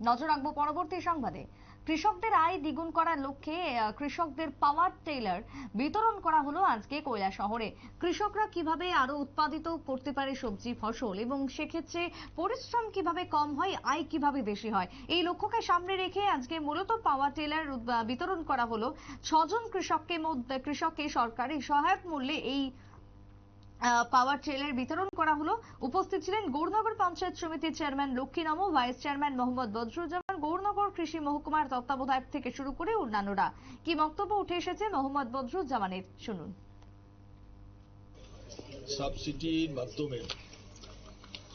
নজর রাখবো পরবর্তী সংবাদে। কৃষকদের আয় দ্বিগুণ করার লক্ষ্যে কৃষকদের পাওয়ার টেলার বিতরণ করা হলো আজকে কৈলাসহরে। কৃষকরা কিভাবে আরো উৎপাদিত করতে পারে সবজি ফসল এবং সেক্ষেত্রে পরিশ্রম কিভাবে কম হয়, আয় কিভাবে বেশি হয়, এই লক্ষ্যকে সামনে রেখে আজকে মূলত পাওয়ার টেলার বিতরণ করা হলো। 6 জন কৃষককে সরকারি সহায়ক মূল্যে এই পাওয়ার ট্রেলার বিতরণ করা হলো। উপস্থিত ছিলেন গৌরনগর পঞ্চায়েত সমিতির চেয়ারম্যান লক্ষ্মী নম, ভাইস চেয়ারম্যান মোহাম্মদ বদরুজ্জামান, গৌরনগর কৃষি মহকুমার তত্ত্বাবধায়ক থেকে শুরু করে অন্যান্যরা। কি বক্তব্য উঠে এসেছে মোহাম্মদ বদরুজ্জামানের, শুনুন। সাবসিডির মাধ্যমে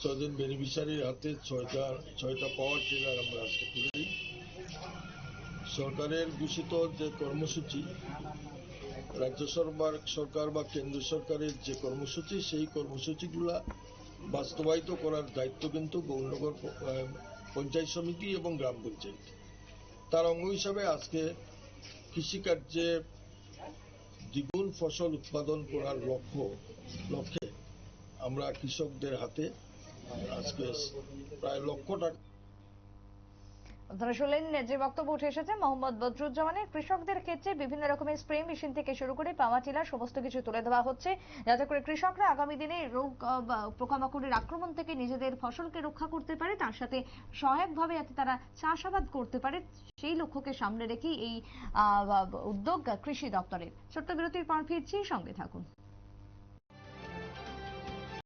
6 জন বেনিফিশিয়ারির হাতে 6টা পাওয়ার ট্রেলার আমরা আজকে তুলে দিই। সরকারের ঘোষিত যে কর্মসূচি, রাজ্য সরকার বা কেন্দ্র সরকারের যে কর্মসূচি, সেই কর্মসূচিগুলা বাস্তবায়িত করার দায়িত্ব কিন্তু গৌরনগর পঞ্চায়েত সমিতি এবং গ্রাম পঞ্চায়েত। তার অঙ্গ হিসাবে আজকে কৃষিকার্যে দ্বিগুণ ফসল উৎপাদন করার লক্ষ্যে আমরা কৃষকদের হাতে আজকে প্রায় 1 লক্ষ টাকা। আপনারা শুনলেন যে বক্তব্য উঠে এসেছে মোহাম্মদ বদরুজ্জামানের। কৃষকদের ক্ষেত্রে বিভিন্ন রকমের স্প্রে মেশিন থেকে শুরু করে পাওয়ার টিলার সমস্ত কিছু তুলে দেওয়া হচ্ছে, যাতে করে কৃষকরা আগামী দিনে রোগ পোকামাকড়ের আক্রমণ থেকে নিজেদের ফসলকে রক্ষা করতে পারে, তার সাথে সহায়কভাবে যাতে তারা চাষাবাদ করতে পারে, সেই লক্ষ্যকে সামনে রেখেই এই উদ্যোগ কৃষি দপ্তরের। ছোট্ট বিরতির পর ফিরছি, সঙ্গে থাকুন।